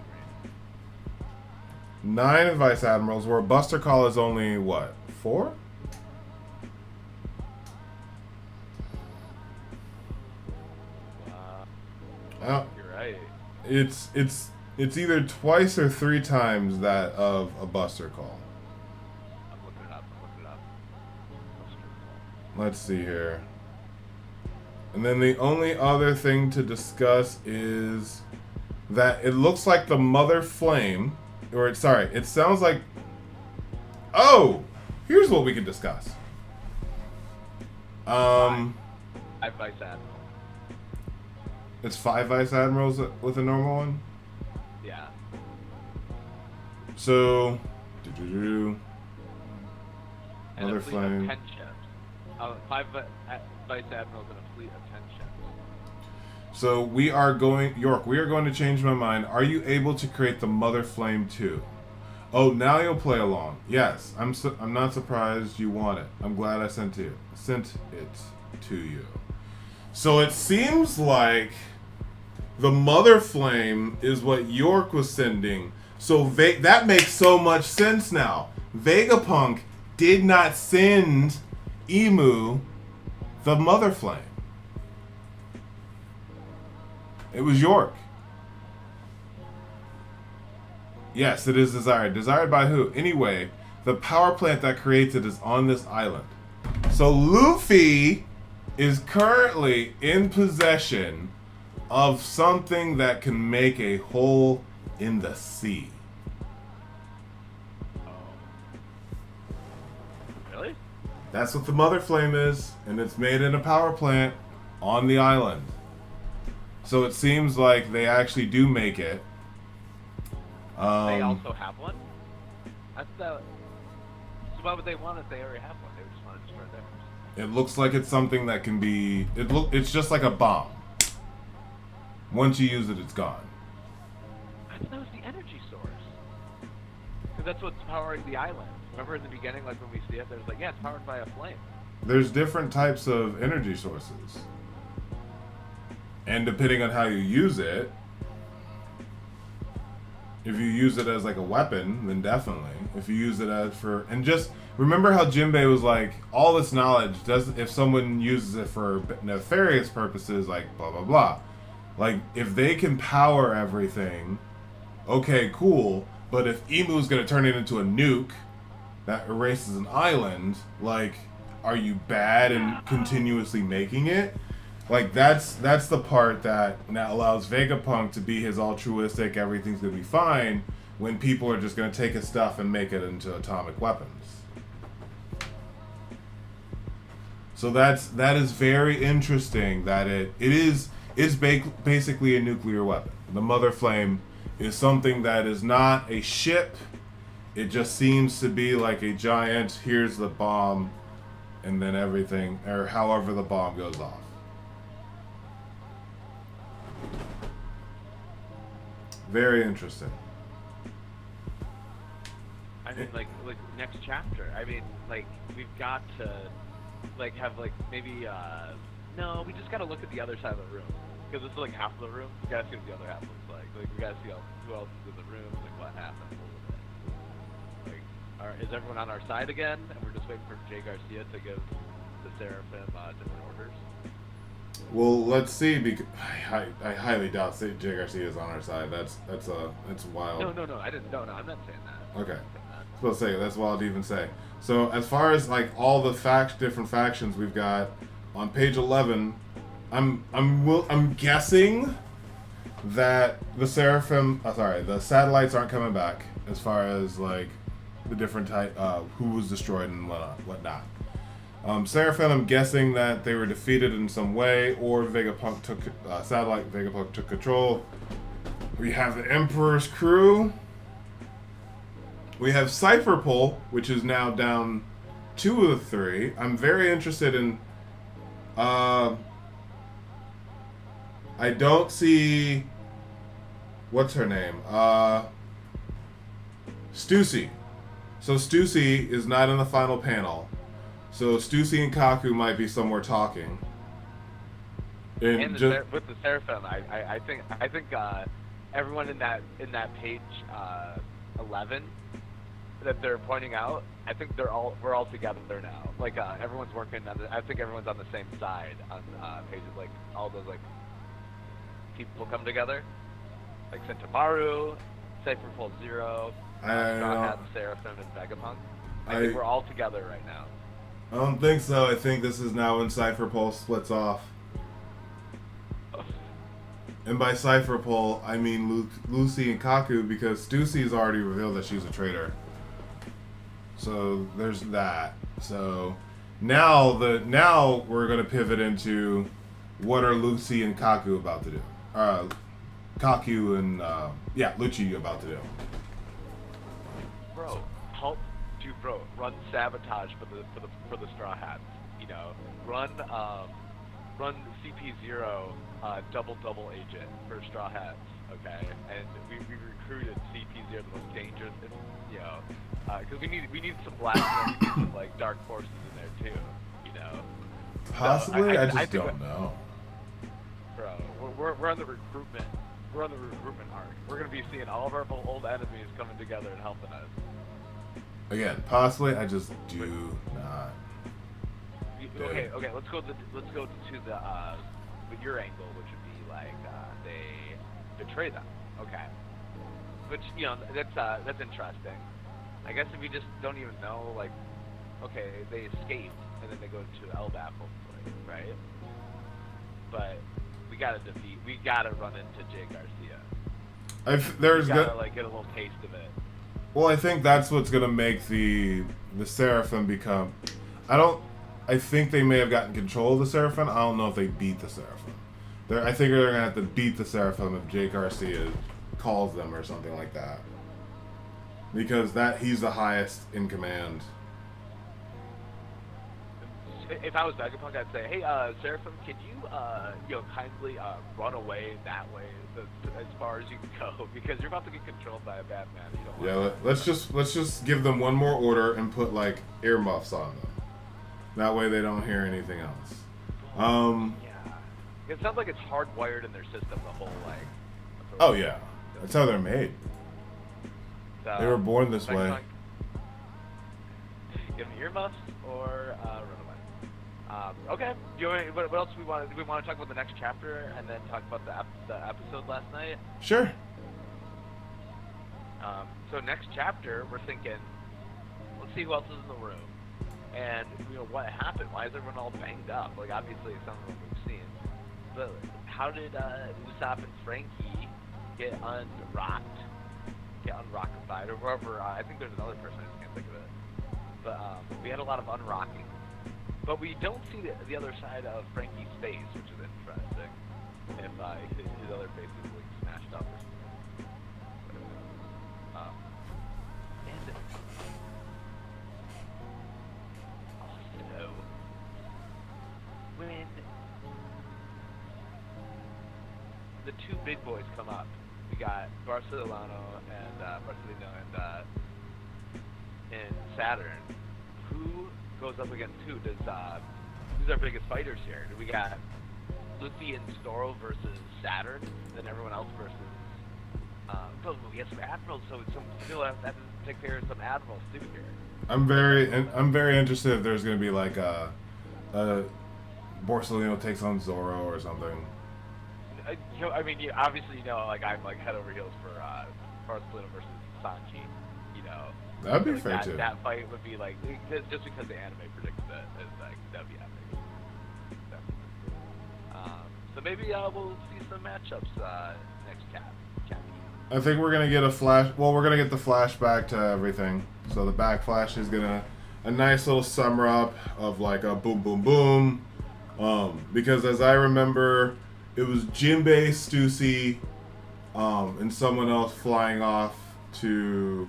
9 vice admirals, where a buster call is only what, 4? You're right. It's either twice or 3 times that of a buster call. let's see here. And then the only other thing to discuss is that it looks like the Mother Flame, it sounds like, oh, here's what we can discuss. Five Vice Admiral. It's 5 Vice Admirals with a normal one? Yeah. So, And Mother a fleet Flame. of 10 ships. 5 Vice Admirals and a fleet of 10 ships. So we are going to change my mind. Are you able to create the Mother Flame too? Oh, now you'll play along. Yes, I'm not surprised you want it. I'm glad I sent it to you. So it seems like the Mother Flame is what York was sending. So that makes so much sense now. Vegapunk did not send Emu the Mother Flame. It was York. Yes, it is desired. Desired by who? Anyway, the power plant that creates it is on this island. So Luffy is currently in possession of something that can make a hole in the sea. Really? That's what the Mother Flame is, and it's made in a power plant on the island. So it seems like they actually do make it. They also have one? So why would they want it if they already have one? They would just want to destroy theirs. It looks like it's something that can be... It's just like a bomb. Once you use it, it's gone. I thought that was the energy source. Because that's what's powering the island. Remember in the beginning, like when we see it, there's like, yeah, it's powered by a flame. There's different types of energy sources. And depending on how you use it, if you use it as like a weapon, then definitely. If you use it as for... And just remember how Jinbei was like, all this knowledge, if someone uses it for nefarious purposes, like blah, blah, blah. Like, if they can power everything, okay, cool. But if Emu's going to turn it into a nuke that erases an island, like, are you bad in continuously making it? Like, that's the part that now allows Vegapunk to be his altruistic, everything's gonna be fine, when people are just gonna take his stuff and make it into atomic weapons. So that is very interesting that it is basically a nuclear weapon. The Mother Flame is something that is not a ship. It just seems to be like a giant, here's the bomb, and then everything, or however the bomb goes off. Very interesting. I mean, like next chapter. I mean, like we've got to, like have like maybe no, we just got to look at the other side of the room because this is like half of the room. We gotta see what the other half looks like. Like we gotta see who else is in the room, like what happened. Like, is everyone on our side again? And we're just waiting for Jay Garcia to give the Seraphim different orders. Well, let's see. Because I highly doubt Jay Garcia is on our side. That's wild. No. I didn't. No, I'm not saying that. Okay. I was supposed to say that's wild to even say. So as far as like all the different factions we've got on page 11, I'm guessing that the the satellites aren't coming back as far as like the different type who was destroyed and whatnot. Seraphim, I'm guessing that they were defeated in some way, or Vegapunk took control. We have the Emperor's crew. We have Cypherpole, which is now down 2 of the 3. I'm very interested in... I don't see... What's her name? Stussy. So Stussy is not in the final panel. So Stussy and Kaku might be somewhere talking. And with the Seraphim, I think everyone in that page 11 that they're pointing out, I think we're all together there now. Like everyone's working on I think everyone's on the same side on pages. Like all those like people come together, like Sentomaru, Cypherpole Zero, Straw Hat, Seraphim, and Vegapunk. I think we're all together right now. I don't think so. I think this is now when Cypher Pulse splits off. And by Cypher Pole, I mean Lucy and Kaku, because Stussy has already revealed that she's a traitor. So there's that. So now we're gonna pivot into what are Lucy and Kaku about to do? Kaku and Lucci about to do. Bro, run sabotage for the Straw Hats. You know, run CP0 double agent for Straw Hats. Okay, and we recruited CP0, the most dangerous. You know, because we need some black, we need some like dark forces in there too. You know. Possibly, so I just don't know. Bro, we're on the recruitment. We're on the recruitment arc. We're gonna be seeing all of our old enemies coming together and helping us. Again, possibly, I just do not. Okay. Let's go to your angle, which would be like they betray them. Okay, which that's interesting. I guess if we just don't even know, like, okay, they escape and then they go to Elbaf, hopefully, right? But we gotta run into Jay Garcia. We gotta like get a little taste of it. Well, I think that's what's gonna make the Seraphim become. I think they may have gotten control of the Seraphim. I don't know if they beat the Seraphim. I think they're gonna have to beat the Seraphim if Jay Garcia calls them or something like that. Because he's the highest in command. If I was Vegapunk, I'd say, hey, Seraphim, can you, kindly run away that way as far as you can go, because you're about to get controlled by a bad man. You don't want let's just give them one more order and put like earmuffs on them. That way they don't hear anything else. Yeah, it sounds like it's hardwired in their system. The whole like. Oh yeah, that's how they're made. So, they were born this way. Give them earmuffs or Runaway. Okay. What else do we want? Do we want to talk about the next chapter and then talk about the episode last night? Sure. So next chapter, we're thinking, let's see who else is in the room, and what happened. Why is everyone all banged up? Like obviously it's something we've seen, but how did Usopp and Frankie get unrocked or whoever? I think there's another person, I just can't think of it. But we had a lot of unrocking. But we don't see the other side of Frankie's face, which is interesting. If his other face is like smashed up or something. And also, when the two big boys come up, we got Barcelona and Saturn. Who goes up against who? Who's our biggest fighters here? Do we got Luffy and Zoro versus Saturn, and then everyone else versus? We have some admirals, so still have to take care of some admirals too here. I'm very interested if there's gonna be like a Borsellino takes on Zoro or something. Obviously, like I'm like head over heels for Barcelona versus Sanji. That'd be fair too. That fight would be like just because the anime predicted it, that'd be epic. So maybe we'll see some matchups next chapter. I think we're gonna get a flash. Well, we're gonna get the flashback to everything. So the backflash is a nice little summer up of like a boom, boom, boom. Because as I remember, it was Jinbei, Stussy, and someone else flying off to.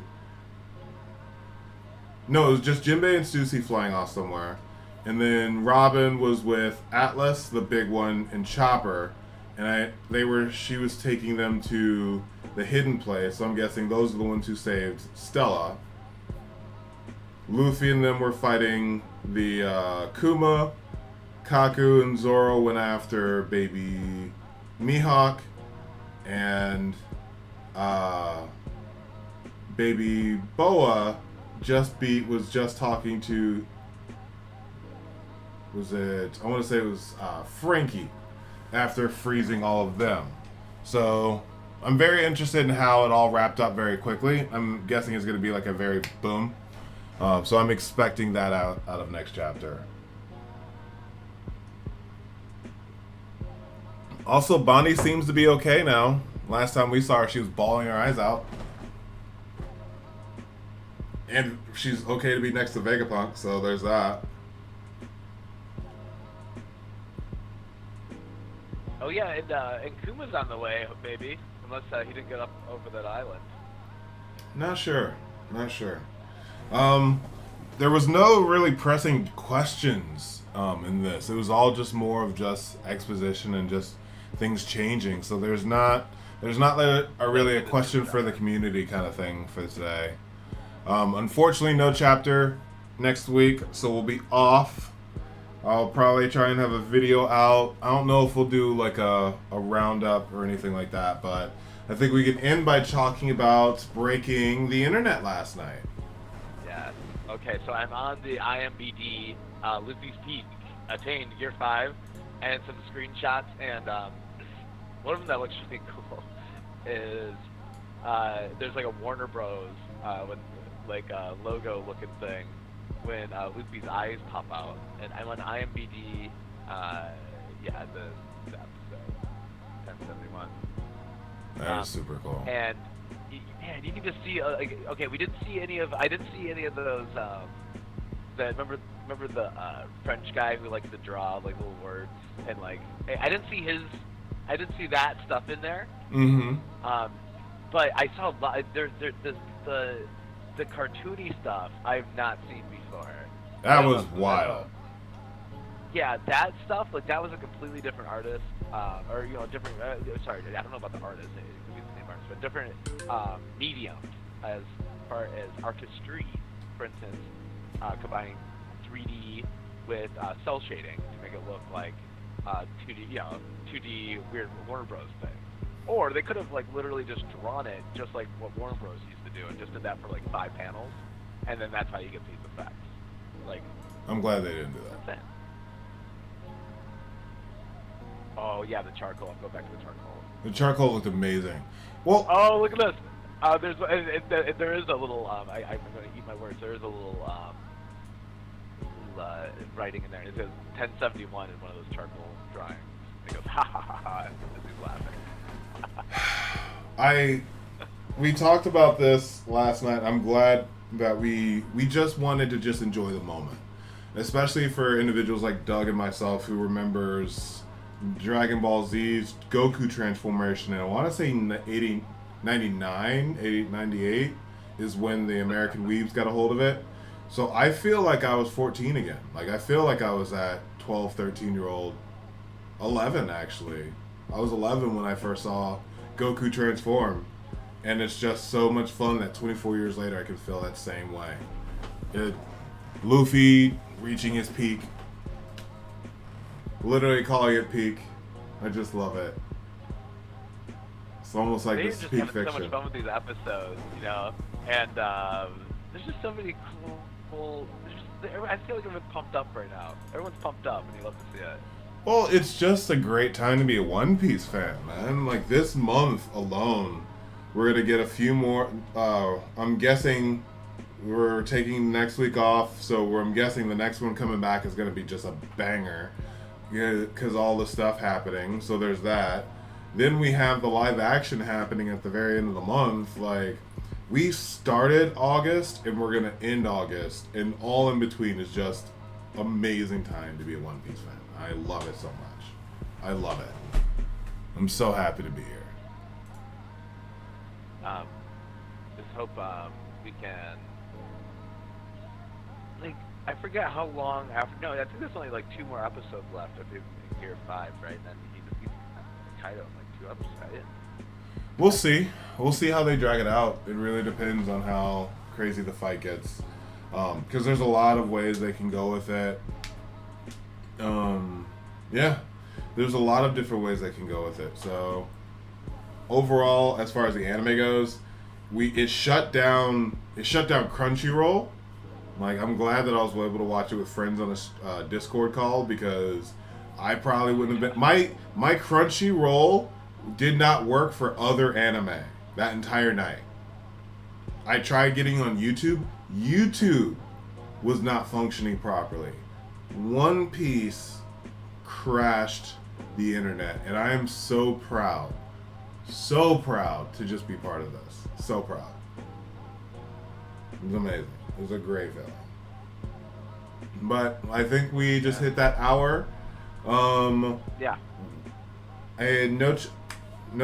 No, it was just Jinbei and Stussy flying off somewhere. And then Robin was with Atlas, the big one, and Chopper. And she was taking them to the hidden place. So I'm guessing those are the ones who saved Stella. Luffy and them were fighting the Kuma. Kaku and Zoro went after baby Mihawk. And baby Boa was just talking to, I want to say it was Frankie, after freezing all of them. So I'm very interested in how it all wrapped up very quickly. I'm guessing it's going to be like a very boom. So I'm expecting that out of next chapter. Also, Bonnie seems to be okay now. Last time we saw her, she was bawling her eyes out. And she's okay to be next to Vegapunk, so there's that. Oh yeah, and Kuma's on the way, maybe. Unless he didn't get up over that island. Not sure. Not sure. There was no really pressing questions in this. It was all just more of just exposition and just things changing. So there's not like really a question for the community kind of thing for today. Unfortunately, no chapter next week, so we'll be off. I'll probably try and have a video out. I don't know if we'll do like a roundup or anything like that, but I think we can end by talking about breaking the internet last night. Yeah. Okay, so I'm on the IMBD, Luffy's Peak, attained Gear 5, and some screenshots, and one of them that looks really cool is there's like a Warner Bros. With like a logo looking thing when Luffy's eyes pop out, and I'm on IMBD, the episode 1071. That is super cool. And man, you need to see. Okay, I didn't see any of those. Remember the French guy who likes to draw like little words, and like I didn't see that stuff in there. Mm-hmm. But I saw a lot. There's the cartoony stuff I've not seen before. That was wild. Yeah, that stuff, like that was a completely different artist, or different. Sorry, I don't know about the artist. It could be the same artist, but different mediums as far as artistry. For instance, combining 3D with cell shading to make it look like 2D, 2D weird Warner Bros. Thing. Or they could have like literally just drawn it just like what Warner Bros. Used to do, and just did that for like 5 panels, and then that's how you get these effects. Like, I'm glad they didn't do that. Oh yeah, the charcoal. I'll go back to the charcoal. The charcoal looked amazing. Well, oh look at this. There is a little. I'm going to eat my words. There is a little writing in there. It says 1071 in one of those charcoal drawings. It goes ha ha ha ha as he's laughing. We talked about this last night. I'm glad that we just wanted to just enjoy the moment, especially for individuals like Doug and myself who remembers Dragon Ball Z's Goku transformation, and I want to say 98 is when the American Weebs got a hold of it. So I feel like I was 14 again. Like I feel like I was that 12, 13-year-old, 11 actually. I was 11 when I first saw Goku transform, and it's just so much fun that 24 years later I can feel that same way. Luffy reaching his peak, literally calling it peak. I just love it. It's almost like this is peak fiction. They're just having so much fun with these episodes, and there's just so many cool. I feel like everyone's pumped up right now. Everyone's pumped up, and you love to see it. Well, it's just a great time to be a One Piece fan, man. Like this month alone, we're gonna get a few more. I'm guessing we're taking next week off, so I'm guessing the next one coming back is gonna be just a banger, because all the stuff happening. So there's that. Then we have the live action happening at the very end of the month. Like we started August and we're gonna end August, and all in between is just amazing time to be a One Piece fan. I love it so much. I love it. I'm so happy to be here. Just hope we can. Like, I forget how long after. No, I think there's only like 2 more episodes left of Gear 5, right? And then he defeats Kaido in like 2 episodes, right? We'll see. We'll see how they drag it out. It really depends on how crazy the fight gets. Because there's a lot of ways they can go with it. Yeah, there's a lot of different ways they can go with it. So overall, as far as the anime goes, it shut down Crunchyroll. Like, I'm glad that I was able to watch it with friends on a Discord call, because I probably wouldn't have been. My Crunchyroll did not work for other anime that entire night. I tried getting on YouTube. YouTube was not functioning properly. One Piece crashed the internet, and I am so proud to just be part of this. So proud. It was amazing. It was a great feeling. But I think we just hit that hour. Yeah. And no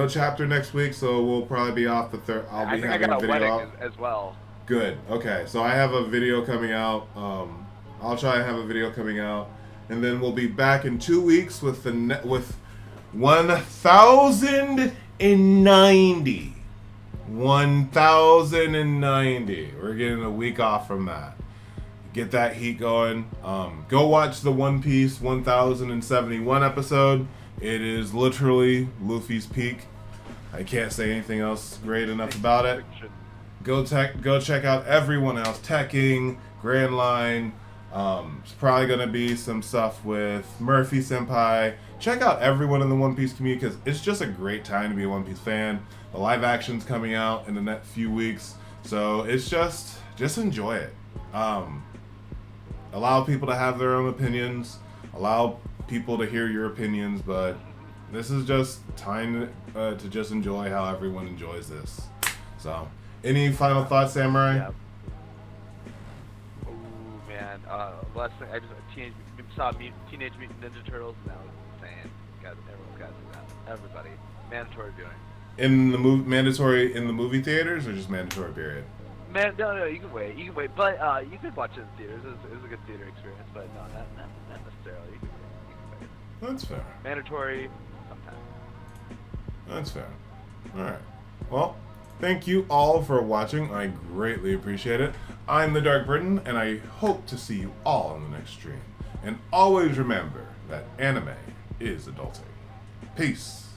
chapter next week, so we'll probably be off the third. I'll be having a video out as well. Good. Okay. So I have a video coming out. I'll try and have a video coming out, and then we'll be back in 2 weeks with with 1090. 1090. We're getting a week off from that. Get that heat going. Go watch the One Piece 1071 episode. It is literally Luffy's peak. I can't say anything else great enough about it. Go check out everyone else. Tekking, Grand Line. It's probably gonna be some stuff with Murphy Senpai. Check out everyone in the One Piece community because it's just a great time to be a One Piece fan. The live action's coming out in the next few weeks, so it's just enjoy it. Allow people to have their own opinions. Allow people to hear your opinions, but this is just time to just enjoy how everyone enjoys this. So, any final thoughts, Samurai? Yeah. Oh man, last thing I just saw Teenage Mutant Ninja Turtles, and that was insane. Everyone's got to see that. Everybody, mandatory viewing. In the mandatory in the movie theaters, or just mandatory period? Man, no, you can wait. But you could watch it in theaters. It was a good theater experience, but no, not necessarily. You can wait. That's fair. Mandatory sometime. That's fair. All right. Well, thank you all for watching. I greatly appreciate it. I'm the DarkBriton, and I hope to see you all in the next stream. And always remember that anime is adulting. Peace.